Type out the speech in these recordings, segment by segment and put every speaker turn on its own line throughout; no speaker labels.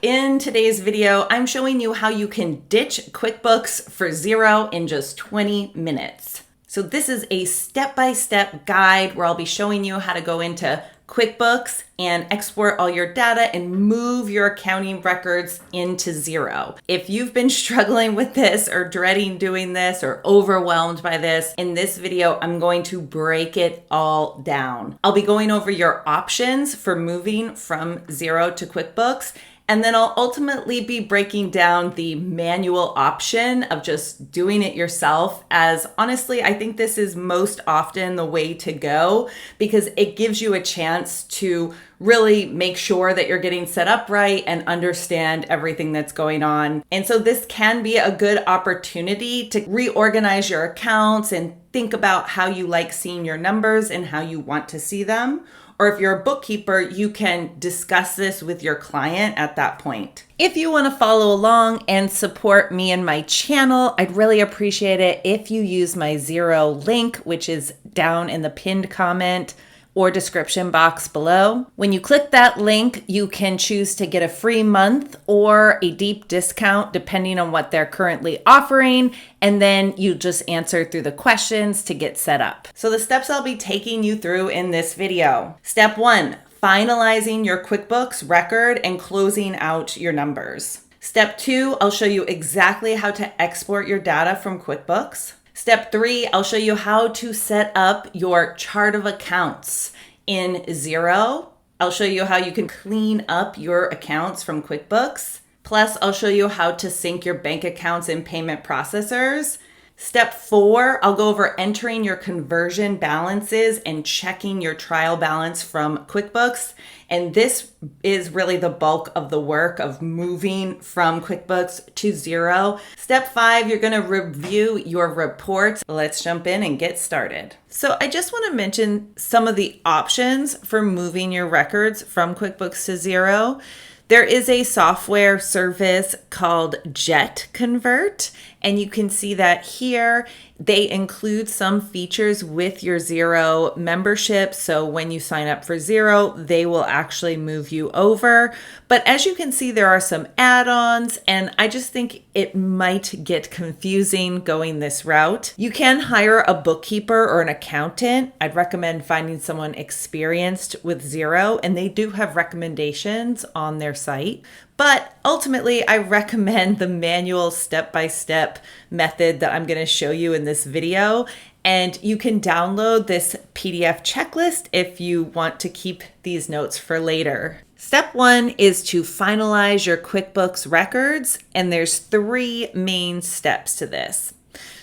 In today's video, I'm showing you how you can ditch QuickBooks for Xero in just 20 minutes. So this is a step-by-step guide where I'll be showing you how to go into QuickBooks and export all your data and move your accounting records into Xero. If you've been struggling with this or dreading doing this or overwhelmed by this, in this video, I'm going to break it all down. I'll be going over your options for moving from Xero to QuickBooks. And then I'll ultimately be breaking down the manual option of just doing it yourself, as honestly, I think this is most often the way to go because it gives you a chance to really make sure that you're getting set up right and understand everything that's going on. And so this can be a good opportunity to reorganize your accounts and think about how you like seeing your numbers and how you want to see them. Or if you're a bookkeeper, you can discuss this with your client at that point. If you want to follow along and support me and my channel, I'd really appreciate it if you use my Xero link, which is down in the pinned comment or description box below. When you click that link, you can choose to get a free month or a deep discount depending on what they're currently offering. And then you just answer through the questions to get set up. So the steps I'll be taking you through in this video. Step 1, finalizing your QuickBooks record and closing out your numbers. Step 2, I'll show you exactly how to export your data from QuickBooks. Step 3, I'll show you how to set up your chart of accounts in Xero. I'll show you how you can clean up your accounts from QuickBooks. Plus, I'll show you how to sync your bank accounts and payment processors. Step 4, I'll go over entering your conversion balances and checking your trial balance from QuickBooks. And this is really the bulk of the work of moving from QuickBooks to Xero. Step 5, you're going to review your reports. Let's jump in and get started. So I just want to mention some of the options for moving your records from QuickBooks to Xero. There is a software service called Jet Convert, and you can see that here. They include some features with your Xero membership. So when you sign up for Xero, they will actually move you over. But as you can see, there are some add-ons, and I just think it might get confusing going this route. You can hire a bookkeeper or an accountant. I'd recommend finding someone experienced with Xero, and they do have recommendations on their site. But ultimately, I recommend the manual step-by-step method that I'm going to show you in this video. And you can download this PDF checklist if you want to keep these notes for later. Step 1 is to finalize your QuickBooks records, and there's 3 main steps to this.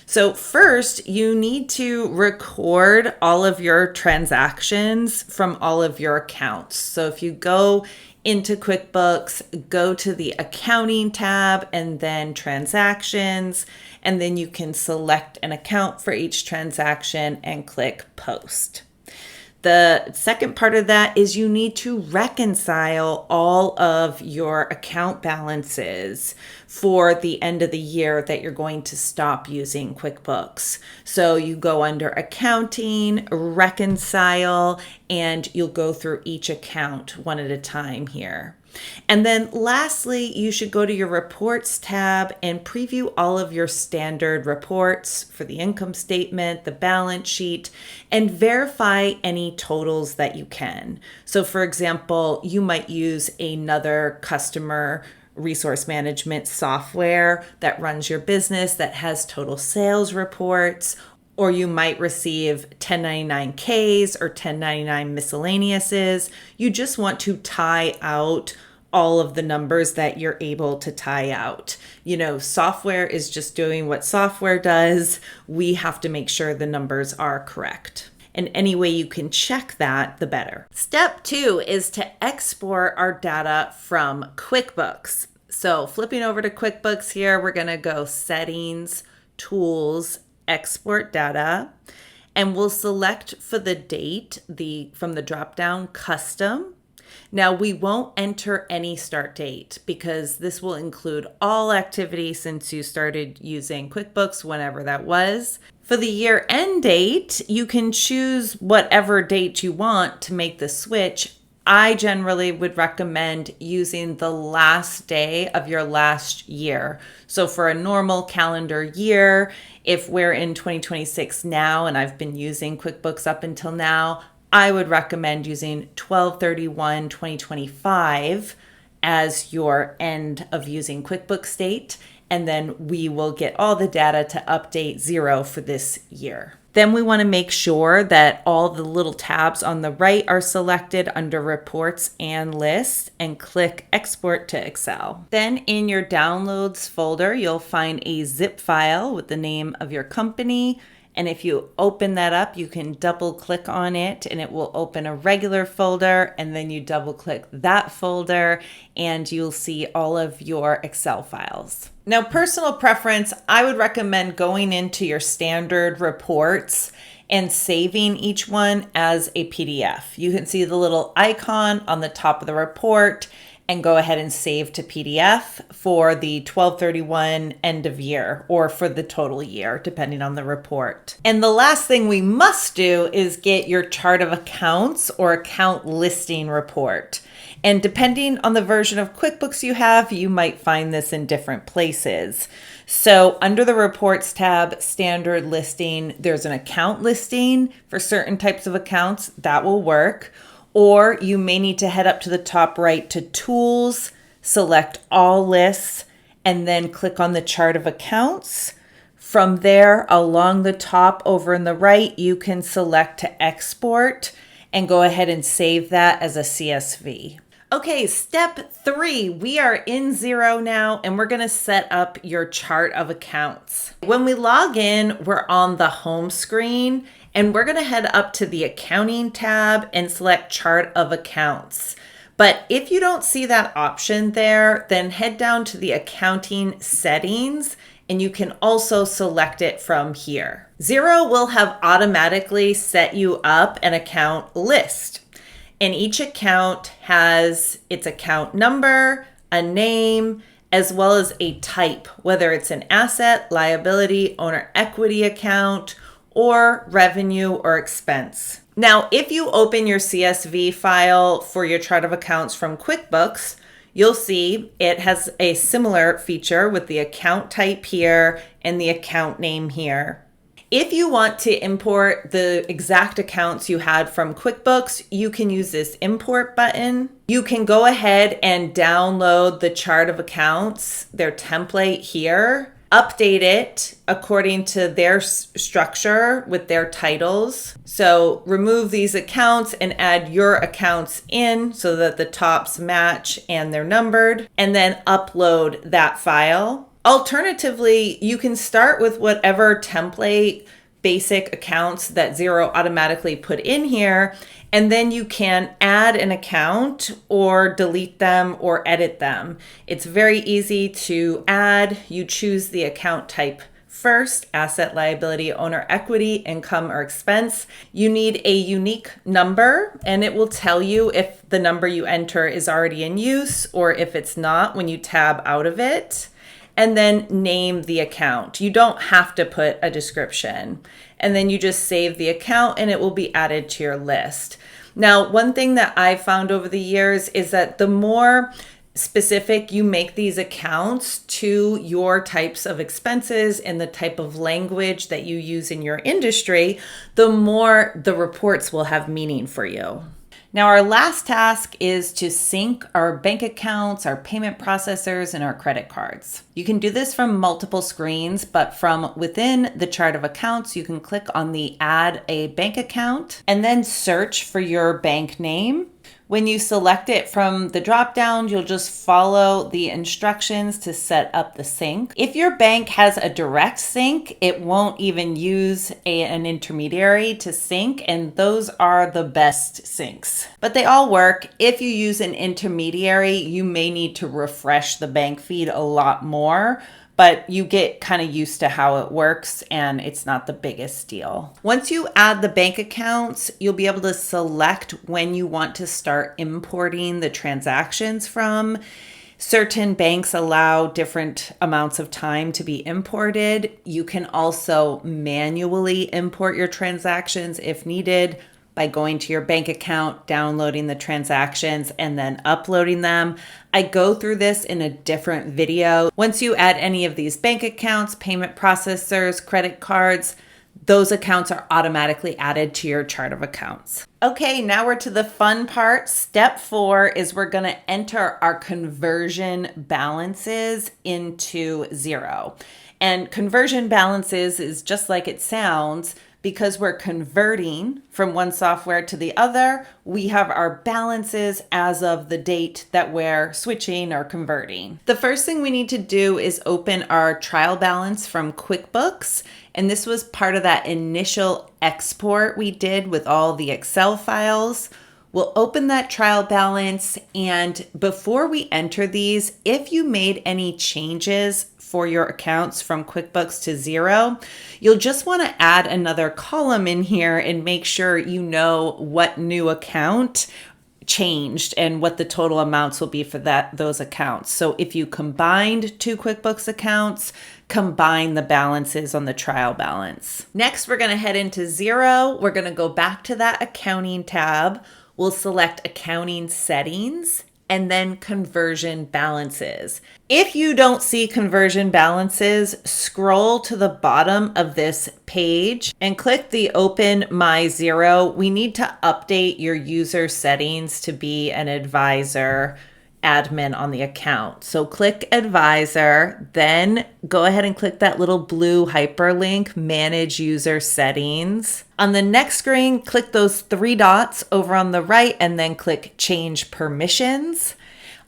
So first, you need to record all of your transactions from all of your accounts. So if you go into QuickBooks, go to the accounting tab and then transactions, and then you can select an account for each transaction and click post. The second part of that is you need to reconcile all of your account balances for the end of the year that you're going to stop using QuickBooks. So you go under accounting, reconcile, and you'll go through each account one at a time here. And then lastly, you should go to your reports tab and preview all of your standard reports for the income statement, the balance sheet, and verify any totals that you can. So for example, you might use another customer resource management software that runs your business that has total sales reports, or you might receive 1099Ks or 1099 miscellaneouses. You just want to tie out all of the numbers that you're able to tie out. You know, software is just doing what software does. We have to make sure the numbers are correct. And any way you can check that, the better. Step 2 is to export our data from QuickBooks. So flipping over to QuickBooks here, we're going to go Settings, Tools, Export Data, and we'll select for the date from the drop-down Custom. Now, we won't enter any start date because this will include all activity since you started using QuickBooks, whenever that was. For the year end date, you can choose whatever date you want to make the switch. I generally would recommend using the last day of your last year. So for a normal calendar year, if we're in 2026 now and I've been using QuickBooks up until now, I would recommend using 12/31/2025 as your end of using QuickBooks date. And then we will get all the data to update Xero for this year. Then we want to make sure that all the little tabs on the right are selected under Reports and Lists and click Export to Excel. Then in your Downloads folder, you'll find a zip file with the name of your company. And if you open that up, you can double click on it and it will open a regular folder, and then you double click that folder and you'll see all of your Excel files. Now, personal preference, I would recommend going into your standard reports and saving each one as a PDF. You can see the little icon on the top of the report and go ahead and save to PDF for the 12/31 end of year or for the total year, depending on the report. And the last thing we must do is get your chart of accounts or account listing report. And depending on the version of QuickBooks you have, you might find this in different places. So under the Reports tab, Standard Listing, there's an account listing for certain types of accounts. That will work. Or you may need to head up to the top right to Tools, select All Lists, and then click on the Chart of Accounts. From there, along the top over in the right, you can select to export and go ahead and save that as a CSV. Okay, step 3, we are in Xero now and we're gonna set up your chart of accounts. When we log in, we're on the home screen and we're gonna head up to the accounting tab and select chart of accounts. But if you don't see that option there, then head down to the accounting settings and you can also select it from here. Xero will have automatically set you up an account list. And each account has its account number, a name, as well as a type, whether it's an asset, liability, owner equity account, or revenue or expense. Now, if you open your CSV file for your chart of accounts from QuickBooks, you'll see it has a similar feature with the account type here and the account name here. If you want to import the exact accounts you had from QuickBooks, you can use this import button. You can go ahead and download the chart of accounts, their template here, update it according to their structure with their titles. So remove these accounts and add your accounts in so that the tops match and they're numbered, and then upload that file. Alternatively, you can start with whatever template basic accounts that Xero automatically put in here, and then you can add an account or delete them or edit them. It's very easy to add. You choose the account type first, asset, liability, owner equity, income, or expense. You need a unique number, and it will tell you if the number you enter is already in use or if it's not when you tab out of it. And then name the account. You don't have to put a description. And then you just save the account and it will be added to your list. Now, one thing that I've found over the years is that the more specific you make these accounts to your types of expenses and the type of language that you use in your industry, the more the reports will have meaning for you. Now, our last task is to sync our bank accounts, our payment processors, and our credit cards. You can do this from multiple screens, but from within the chart of accounts, you can click on the Add a Bank Account and then search for your bank name. When you select it from the drop-down, you'll just follow the instructions to set up the sync. If your bank has a direct sync, it won't even use an intermediary to sync, and those are the best syncs. But they all work. If you use an intermediary, you may need to refresh the bank feed a lot more, but you get kind of used to how it works and it's not the biggest deal. Once you add the bank accounts, you'll be able to select when you want to start importing the transactions from. Certain banks allow different amounts of time to be imported. You can also manually import your transactions if needed. by going to your bank account, downloading the transactions, and then uploading them. I go through this in a different video. Once you add any of these bank accounts, payment processors, credit cards, those accounts are automatically added to your chart of accounts. Okay, now we're to the fun part. Step 4 is we're going to enter our conversion balances into Xero. And conversion balances is just like it sounds. Because we're converting from one software to the other, we have our balances as of the date that we're switching or converting. The first thing we need to do is open our trial balance from Quickbooks. And this was part of that initial export we did with all the Excel files. We'll open that trial balance, and before we enter these, if you made any changes for your accounts from Quickbooks to Xero, you'll just want to add another column in here and make sure you know what new account changed and what the total amounts will be for those accounts. So if you combined 2 Quickbooks accounts, combine the balances on the trial balance. Next, we're going to head into Xero. We're going to go back to that accounting tab. We'll select accounting settings and then conversion balances. If you don't see conversion balances, scroll to the bottom of this page and click the Open My Xero. We need to update your user settings to be an advisor admin on the account. So click advisor, then go ahead and click that little blue hyperlink, manage user settings. On the next screen, click those 3 dots over on the right and then click change permissions.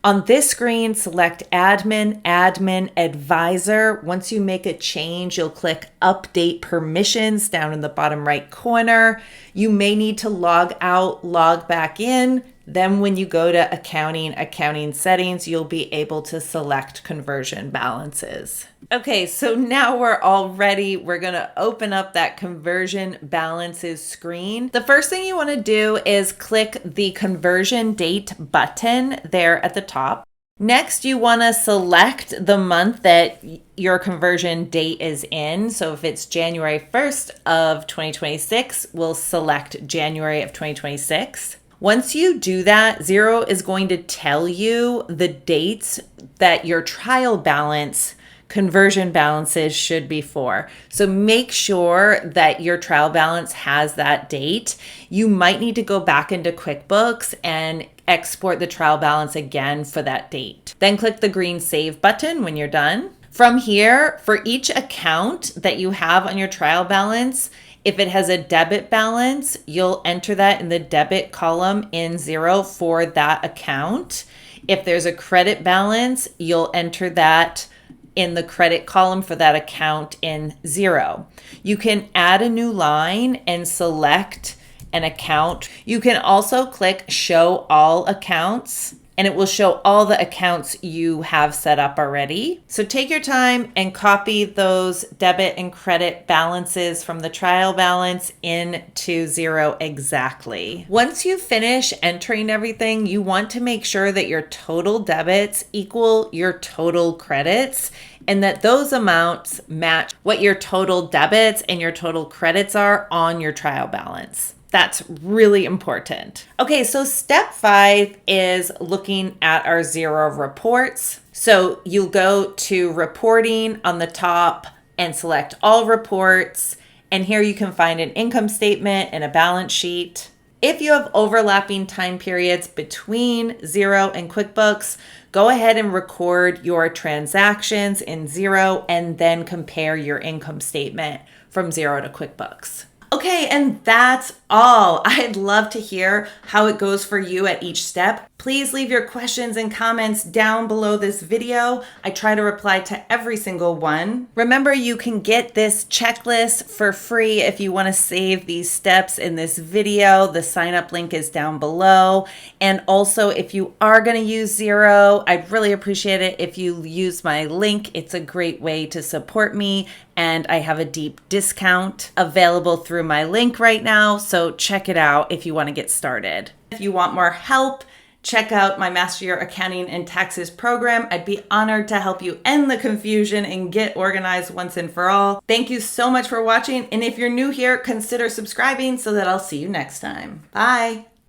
On this screen, select admin, admin, advisor. Once you make a change, you'll click update permissions down in the bottom right corner. You may need to log out, log back in. Then when you go to accounting settings, you'll be able to select conversion balances. Okay, so now we're all ready. We're gonna open up that conversion balances screen. The first thing you wanna do is click the conversion date button there at the top. Next, you wanna select the month that your conversion date is in. So if it's January 1st of 2026, we'll select January of 2026. Once you do that, Xero is going to tell you the dates that your trial balance conversion balances should be for. So make sure that your trial balance has that date. You might need to go back into QuickBooks and export the trial balance again for that date. Then click the green Save button when you're done. From here, for each account that you have on your trial balance, if it has a debit balance, you'll enter that in the debit column in Xero for that account. If there's a credit balance, you'll enter that in the credit column for that account in Xero. You can add a new line and select an account. You can also click Show All Accounts, and it will show all the accounts you have set up already. So take your time and copy those debit and credit balances from the trial balance into Xero exactly. Once you finish entering everything, you want to make sure that your total debits equal your total credits and that those amounts match what your total debits and your total credits are on your trial balance. That's really important. Okay, so step 5 is looking at our Xero reports. So you'll go to reporting on the top and select all reports. And here you can find an income statement and a balance sheet. If you have overlapping time periods between Xero and QuickBooks, go ahead and record your transactions in Xero and then compare your income statement from Xero to QuickBooks. Okay, and that's all. I'd love to hear how it goes for you at each step. Please leave your questions and comments down below this video. I try to reply to every single one. Remember, you can get this checklist for free if you want to save these steps in this video. The sign up link is down below. And also, if you are going to use Xero, I'd really appreciate it if you use my link. It's a great way to support me. And I have a deep discount available through my link right now. So check it out if you want to get started. If you want more help check out my Master Your Accounting and Taxes program. I'd be honored to help you end the confusion and get organized once and for all. Thank you so much for watching. And if you're new here, consider subscribing so that I'll see you next time. Bye.